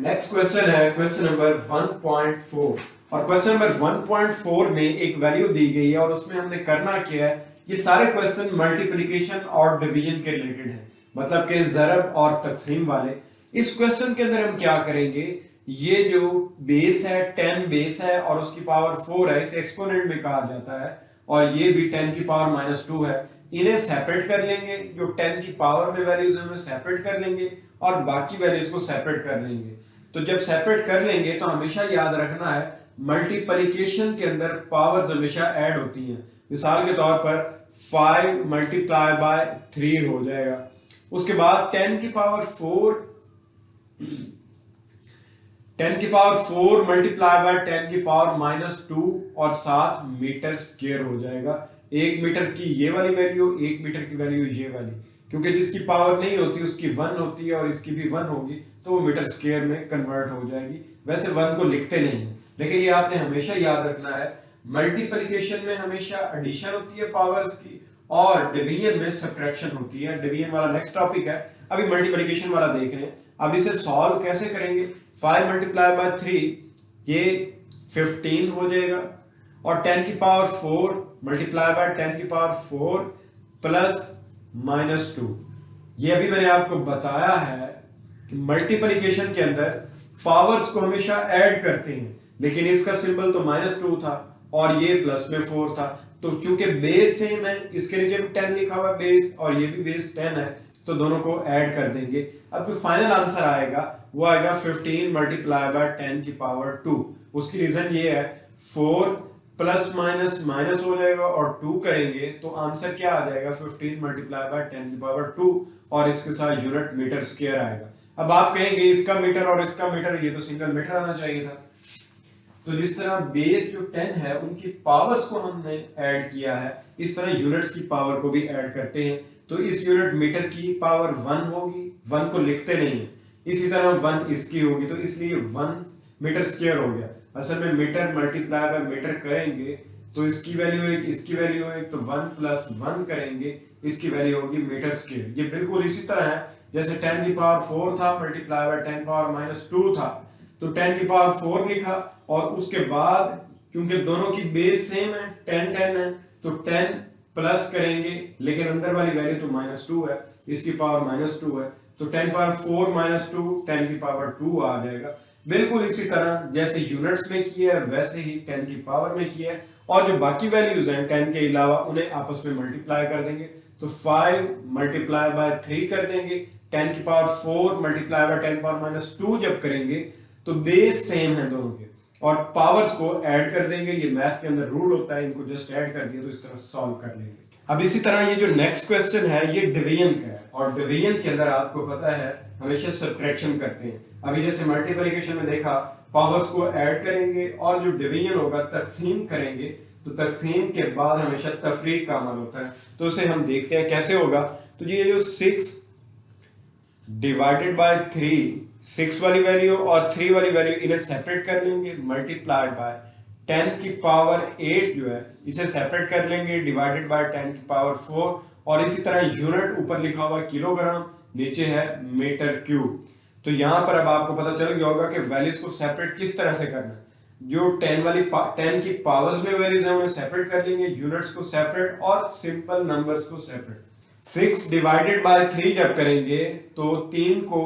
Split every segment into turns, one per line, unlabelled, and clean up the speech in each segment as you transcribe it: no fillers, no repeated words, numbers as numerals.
Next question है question number 1.4 और question number 1.4 में एक वैल्यू दी गई है और उसमें हमने करना क्या है। ये सारे क्वेश्चन मल्टीप्लिकेशन और डिवीजन के रिलेटेड हैं, मतलब कि ज़रब और तकसीम वाले। इस क्वेश्चन के अंदर हम क्या करेंगे, ये जो बेस है 10 बेस है और उसकी पावर 4 है, इसे एक्सपोनेंट में कहा जाता है, और ये भी 10 की पावर -2 है। इन्हें सेपरेट कर लेंगे, जो 10 की पावर में वैल्यूज है उन्हें सेपरेट कर लेंगे और बाकी वैल्यूज को सेपरेट कर लेंगे। तो जब सेपरेट कर लेंगे तो हमेशा याद रखना है मल्टीप्लिकेशन के अंदर पावर्स हमेशा ऐड होती हैं। मिसाल के तौर पर 5 मल्टीप्लाई बाय 3 हो जाएगा। उसके बाद 10 की पावर 4 मल्टीप्लाई बाय 10 की पावर -2 और 7 मीटर स्क्वायर हो जाएगा। 1 मीटर की ये वाली वैल्यू, 1 मीटर की वैल्यू ये वाली, क्योंकि जिसकी पावर नहीं होती उसकी 1 होती है और इसकी भी 1 होगी तो वो मीटर स्क्वायर में कन्वर्ट हो जाएगी। वैसे 1 को लिखते नहीं है, लेकिन ये आपने हमेशा याद रखना है मल्टीप्लिकेशन में हमेशा एडिशन होती है पावर्स की और डिवीजन में सब्ट्रैक्शन होती है। डिवीजन वाला नेक्स्ट टॉपिक है, अभी मल्टीप्लिकेशन वाला देख रहे हैं। अब इसे सॉल्व कैसे करेंगे, 5 मल्टीप्लाई बाय 3 ये 15 हो जाएगा और 10 की पावर 4 मल्टीप्लाई बाय 10 की पावर 4 प्लस -2। ये अभी मैंने आपको बताया है कि मल्टीप्लिकेशन के अंदर पावर्स को हमेशा ऐड करते हैं, लेकिन इसका सिंबल तो -2 था और ये प्लस में 4 था, तो चूंकि बेस सेम है, इसके नीचे भी 10 लिखा हुआ बेस और ये भी बेस 10 है, तो दोनों को ऐड कर देंगे। अब जो फाइनल आंसर आएगा वो आएगा 15 मल्टीप्लाई बाय 10 की पावर 2। उसकी रीजन ये है 4 प्लस माइनस माइनस हो जाएगा और 2 करेंगे तो आंसर क्या आ जाएगा 15 मल्टीप्लाई बाय 10 की पावर 2 और इसके साथ यूनिट मीटर स्क्वायर आएगा। अब आप कहेंगे इसका मीटर और इसका मीटर, ये तो सिंगल मीटर आना चाहिए था। तो जिस तरह बेस जो 10 है उनकी पावर्स को हमने ऐड किया है, इस तरह यूनिट्स की पावर को भी ऐड करते हैं। तो इस यूनिट मीटर की पावर 1 होगी, 1 को लिखते नहीं है, इसी तरह 1 इसकी होगी, तो इसलिए 1 मीटर स्क्वायर हो गया। असल में मीटर मल्टीप्लाई बाय मीटर करेंगे तो इसकी वैल्यू एक, इसकी वैल्यू एक, तो 1 प्लस 1 करेंगे, इसकी वैल्यू होगी मीटर स्क्वायर। ये बिल्कुल इसी तरह है जैसे 10 की पावर 4 था मल्टीप्लाई बाय 10 पावर -2 था, तो 10 की पावर 4 लिखा और उसके बाद क्योंकि दोनों की बेस सेम है 10 है तो 10 प्लस करेंगे, लेकिन अंदर वाली वैल्यू तो -2 है, इसकी पावर -2 है, तो 10 पावर 4 -2 10 की पावर 2 आ जाएगा। बिल्कुल इसी तरह जैसे यूनिट्स में किया है वैसे ही 10 की पावर में किया है, और जो बाकी वैल्यूज हैं 10 के अलावा उन्हें आपस में मल्टीप्लाई कर देंगे। तो 5 मल्टीप्लाई बाय 3 कर देंगे, 10 की पावर 4 मल्टीप्लाई बाय 10 पावर -2 जब करेंगे तो बेस सेम है दोनों के और पावर्स को ऐड कर देंगे। ये मैथ के अंदर रूल होता है, इनको जस्ट ऐड कर दिया तो इस तरह सॉल्व कर लेंगे। अब इसी तरह ये जो नेक्स्ट क्वेश्चन है ये डिवीजन का है और डिवीजन के अंदर आपको पता है हमेशा सब्ट्रैक्शन करते हैं। अभी जैसे मल्टीप्लिकेशन में देखा पावर्स को ऐड करेंगे और जो डिवीजन होगा तकसीम करेंगे, तो तकसीम के बाद हमेशा तफरीक का अमल होता है। तो उसे हम देखते हैं कैसे होगा। तो ये जो 6 डिवाइडेड बाय 3, 6 वाली वैल्यू और 3 वाली वैल्यू इन्हें सेपरेट कर लेंगे, मल्टीप्लाइड बाय 10 की पावर 8 जो है इसे सेपरेट कर लेंगे, डिवाइडेड बाय 10 की पावर 4 और इसी तरह यूनिट ऊपर लिखा हुआ किलोग्राम, नीचे है मीटर क्यूब। तो यहां पर अब आपको पता चल गया होगा कि वैल्यूज को सेपरेट किस तरह से करना है। जो 10 की पावर्स में वैल्यूज है उन्हें सेपरेट कर लेंगे, यूनिट्स को सेपरेट और सिंपल नंबर्स को सेपरेट। 6 डिवाइडेड बाय 3 जब करेंगे तो 3 को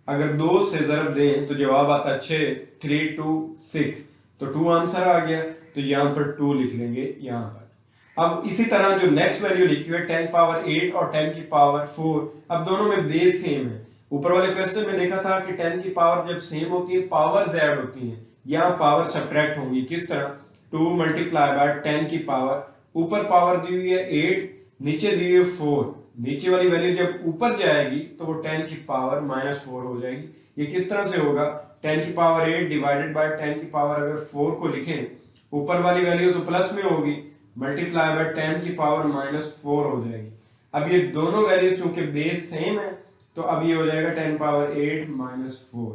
अगर 2 से ज़रब दें तो जवाब आता 6, 3 2 6, तो 2 आंसर आ गया। तो यहां पर 2 लिख लेंगे यहां पर। अब इसी तरह जो नेक्स्ट वैल्यू लिखी हुई है 10 पावर 8 और 10 की पावर 4, अब दोनों में बेस सेम है। ऊपर वाले क्वेश्चन में देखा था कि 10 की पावर जब सेम होती है पावर्स ऐड होती हैं, यहाँ पावर सब्ट्रैक्ट होंगी। किस तरह, 2 मल्टीप्लाई बाय 10 की पावर, ऊपर पावर दी हुई है 8, नीचे दी हुई है 4, नीचे वाली वैल्यू जब ऊपर जाएगी तो वो 10 की पावर -4 हो जाएगी। ये किस तरह से होगा, 10 की पावर 8 डिवाइडेड बाय 10 की पावर अगर 4 को लिखें, ऊपर वाली वैल्यू तो प्लस में होगी, मल्टीप्लाई बाय 10 की पावर -4 हो जाएगी। अब ये दोनों वैल्यूज चूंकि बेस सेम है तो अब ये हो जाएगा 10 पावर 8 -4।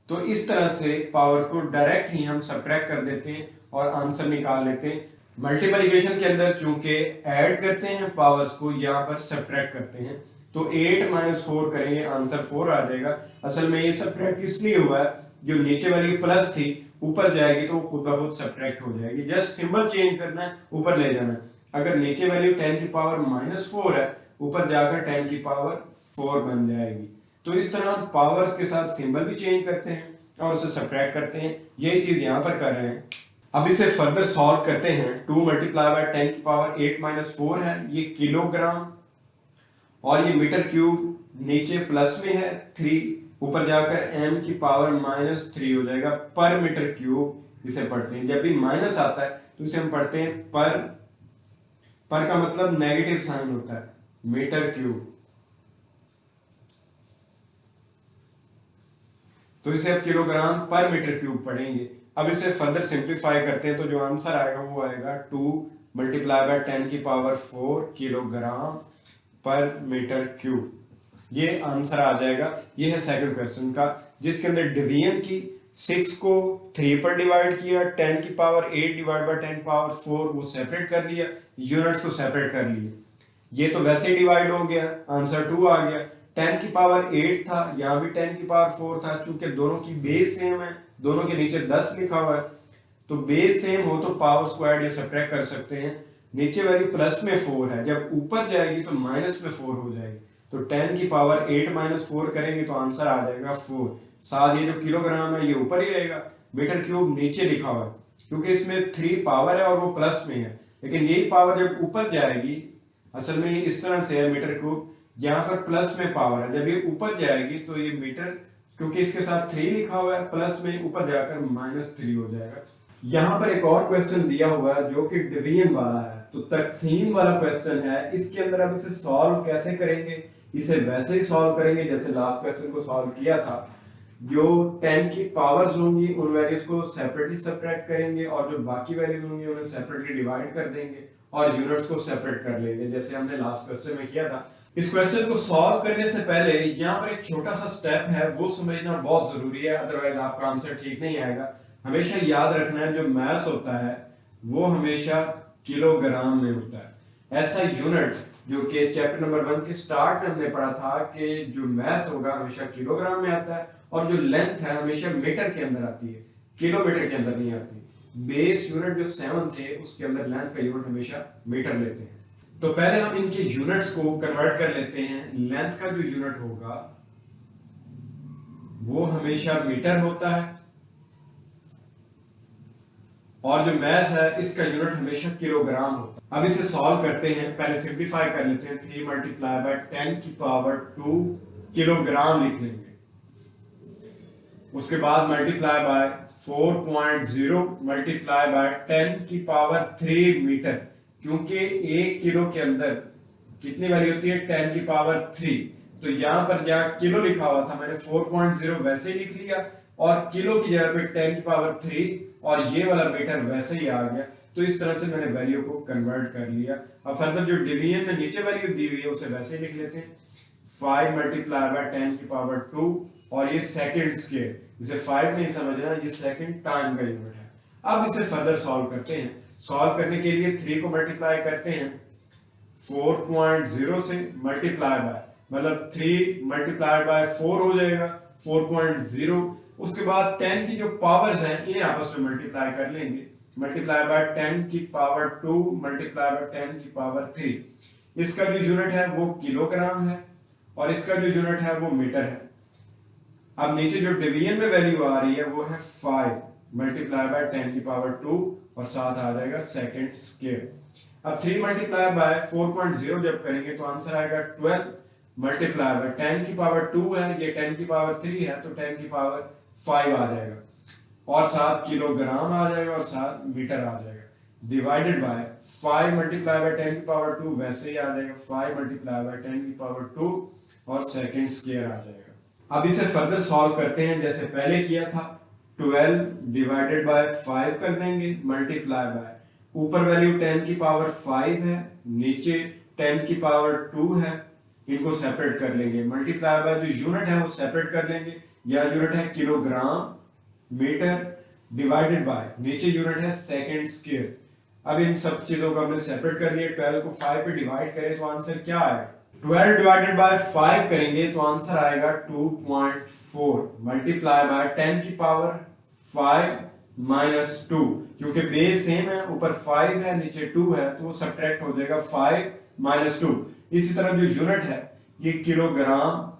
तो इस तरह से पावर को डायरेक्ट ही हम सब्ट्रैक्ट कर देते हैं और आंसर निकाल लेते हैं। मल्टीप्लिकेशन के अंदर चूंकि ऐड करते हैं पावर्स को, यहाँ पर सब्ट्रैक्ट करते हैं, तो 8 - 4 करेंगे, आंसर 4 आ जाएगा। असल में ये सब्ट्रैक्ट इसलिए हुआ है जो नीचे वाली प्लस थी ऊपर जाएगी तो वो खुद ब खुद सब्ट्रैक्ट हो जाएगी। जस्ट सिंबल चेंज करना है, ऊपर ले जाना है। अगर नीचे वैल्यू 10 की पावर -4 है, ऊपर जाकर 10 की पावर 4 बन जाएगी। तो इस तरह हम पावर्स के साथ सिंबल भी चेंज करते हैं और उसे सब्ट्रैक्ट करते हैं। यही चीज यहाँ पर कर रहे हैं। अब इसे फर्दर सॉल्व करते हैं। 2 मल्टीप्लाई बाय 10 की पावर 8 - 4 है, ये किलोग्राम, और ये मीटर क्यूब नीचे प्लस में है 3, ऊपर जाकर m की पावर -3 हो जाएगा पर मीटर क्यूब। इसे पढ़ते हैं, जब भी माइनस आता है तो इसे हम पढ़ते हैं पर का मतलब नेगेटिव साइन होता है, मीटर क्यूब। तो इसे अब किलोग्राम पर मीटर क्यूब पढ़ेंगे। अब इसे फर्दर सिंप्लीफाई करते हैं तो जो आंसर आएगा वो आएगा 2 मल्टीप्लाई बाय 10 की पावर 4 किलोग्राम पर मीटर क्यूब। ये आंसर आ जाएगा। ये है सेकंड क्वेश्चन का, जिसके अंदर डिवीजन की 6 को 3 पर डिवाइड किया, 10 की पावर 8 डिवाइड बाय 10 पावर 4 वो सेपरेट कर लिया, यूनिट्स को सेपरेट कर लिया। ये तो वैसे ही डिवाइड हो गया, आंसर 2 आ गया। 10 की पावर 8 था, यहाँ भी 10 की पावर 4 था। चूंकि दोनों की बेस सेम है, दोनों के नीचे 10 लिखा हुआ है, तो बेस सेम हो तो पावर स्क्वायर ये सब्ट्रैक्ट कर सकते हैं। नीचे वैल्यू प्लस में 4 है, जब ऊपर जाएगी तो माइनस में 4 हो जाएगी। तो 10 की पावर 8 - 4 करेंगे तो आंसर आ जाएगा 4। साथ ये जो किलोग्राम है ये ऊपर ही रहेगा, मीटर क्यूब नीचे लिखा हुआ है, क्योंकि इसमें 3 पावर है और वो प्लस में है। लेकिन यही पावर जब ऊपर जाएगी, असल में इस तरह से है मीटर क्यूब, यहाँ पर प्लस में पावर है, जब ये ऊपर जाएगी तो ये मीटर, क्योंकि इसके साथ 3 लिखा हुआ है प्लस में, ऊपर जाकर -3 हो जाएगा। यहाँ पर एक और क्वेश्चन दिया हुआ है जो कि डिवीजन वाला है, तो तकसीम वाला क्वेश्चन है। इसके अंदर अब इसे सॉल्व कैसे करेंगे? इसे वैसे ही सॉल्व करेंगे जैसे लास्ट क्वेश्चन को सॉल्व किया था। जो 10 की पावर्स होंगी उन वैल्यूज को सेपरेटली सब्ट्रैक्ट करेंगे, और जो बाकी वैल्यूज होंगी उन्हें सेपरेटली डिवाइड कर देंगे और यूनिट्स को सेपरेट कर लेंगे, जैसे हमने लास्ट क्वेश्चन में किया था। इस क्वेश्चन को सॉल्व करने से पहले यहाँ पर एक छोटा सा स्टेप है, वो समझना बहुत जरूरी है, अदरवाइज आपका आंसर ठीक नहीं आएगा। हमेशा याद रखना है, जो मैथ्स होता है वो हमेशा किलोग्राम में होता है। ऐसा यूनिट जो कि चैप्टर नंबर 1 के स्टार्ट में हमने पढ़ा था कि जो मैथ्स होगा हमेशा किलोग्राम में आता है, और जो लेंथ है हमेशा मीटर के अंदर आती है, किलोमीटर के अंदर नहीं आती। बेस यूनिट जो 7 थे उसके अंदर लेंथ का यूनिट हमेशा मीटर लेते हैं। तो पहले हम इनके यूनिट्स को कन्वर्ट कर लेते हैं। लेंथ का जो यूनिट होगा वो हमेशा मीटर होता है, और जो मैस है इसका यूनिट हमेशा किलोग्राम होता है। अब इसे सॉल्व करते हैं, पहले सिंप्लीफाई कर लेते हैं। 3 मल्टीप्लाई बाय 10 की पावर 2 किलोग्राम लिख लेंगे। उसके बाद मल्टीप्लाई बाय 4.0 मल्टीप्लाई बाय 10 की पावर 3 मीटर, क्योंकि 1 किलो के अंदर कितनी वैल्यू होती है? 10 की पावर 3। तो यहां पर जहां किलो लिखा हुआ था मैंने 4.0 वैसे ही लिख लिया, और किलो की जगह पे 10 की पावर 3 और ये वाला मीटर वैसे ही आ गया। तो इस तरह से मैंने वैल्यू को कन्वर्ट कर लिया। अब फर्दर जो डिवीजन में नीचे वैल्यू दी हुई है उसे वैसे ही लिख लेते हैं। 5 मल्टीप्लाई बाय 10 की पावर 2, और ये सेकंड स्केयर, इसे 5 नहीं समझना, ये सेकंड टाइम का यूनिट है। अब इसे फर्दर सॉल्व करते हैं। सॉल्व करने के लिए 3 को मल्टीप्लाई करते हैं 4.0 से, मल्टीप्लाई बाय मतलब 3 मल्टीप्लाई बाय 4 हो जाएगा 4.0। उसके बाद 10 की जो पावर्स हैं इन्हें आपस में मल्टीप्लाई कर लेंगे। मल्टीप्लाई बाय 10 की पावर 2 मल्टीप्लाई बाय 10 की पावर 3। इसका जो यूनिट है वो किलोग्राम है, और इसका जो यूनिट है वो मीटर है। अब नीचे जो डिवीजन में वैल्यू आ रही है वो है 5 मल्टीप्लाई बाय 10 की पावर 2, और साथ आ जाएगा सेकंड स्केयर। अब 3 मल्टीप्लाई बाय 4.0 जब करेंगे तो आंसर आएगा 12 मल्टीप्लाई बाय 10 की पावर 2 है, ये 10 की पावर 3 है, तो 10 की पावर 5 आ जाएगा, और साथ किलोग्राम आ जाएगा, और साथ मीटर आ जाएगा। डिवाइडेड बाय 5 मल्टीप्लाई बाय 10 की पावर 2 वैसे ही आ जाएगा 5 मल्टीप्लाई बाय 10 की पावर 2, और सेकंड स्केयर आ जाएगा। अब इसे फर्दर सॉल्व करते हैं जैसे पहले किया था। 12 डिवाइडेड बाय 5 कर देंगे, मल्टीप्लाई बाय, ऊपर वैल्यू 10 की पावर 5 है, नीचे 10 की पावर 2 है, इनको सेपरेट कर लेंगे। मल्टीप्लाई बाय जो यूनिट है वो सेपरेट कर लेंगे, यह यूनिट है किलोग्राम मीटर, डिवाइडेड बाय नीचे यूनिट है सेकंड स्केयर। अब इन सब चीजों को हमने सेपरेट कर लिया। 12 को 5 पे डिवाइड करें तो आंसर क्या आएगा? 12 डिवाइडेड बाय 5 करेंगे तो आंसर आएगा 2.4 मल्टीप्लाई बाय 10 की पावर 5 माइनस 2, क्योंकि बेस सेम है, ऊपर 5 है नीचे 2 है, तो वो सब्ट्रैक्ट हो जाएगा 5 माइनस 2। इसी तरह जो यूनिट है ये किलोग्राम,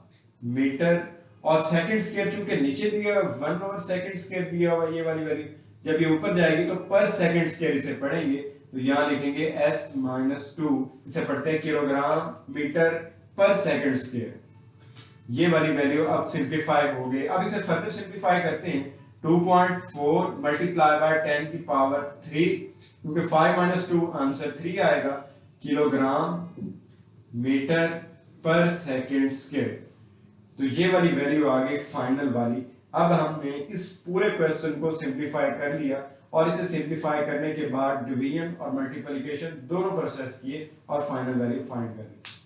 मीटर और सेकंड स्क्वायर, चूंकि नीचे दिया हुआ 1 ओवर सेकंड स्क्वायर दिया हुआ ये वाली वैल्यू, जब ये ऊपर जाएगी तो पर सेकंड स्क्वायर इसे पढ़ेंगे, तो यहां लिखेंगे s माइनस 2, इसे पढ़ते हैं किलोग्राम मीटर पर सेकंड स्क्वायर। ये वाली वैल्यू अब सिंप्लीफाई हो गई। अब इसे फर्दर सिंप्लीफाई करते हैं, 2.4 मल्टीप्लाई बाय 10 की पावर 3, क्योंकि 5 माइनस 2 आंसर 3 आएगा, किलोग्राम मीटर पर सेकंड स्क्वायर। तो ये वाली वैल्यू आ गई फाइनल वाली। अब हमने इस पूरे क्वेश्चन को सिंप्लीफाई कर लिया और इसे सिंप्लीफाई करने के बाद डिवीजन और मल्टीप्लिकेशन दोनों प्रोसेस किए और फाइनल वैल्यू फाइंड कर ली।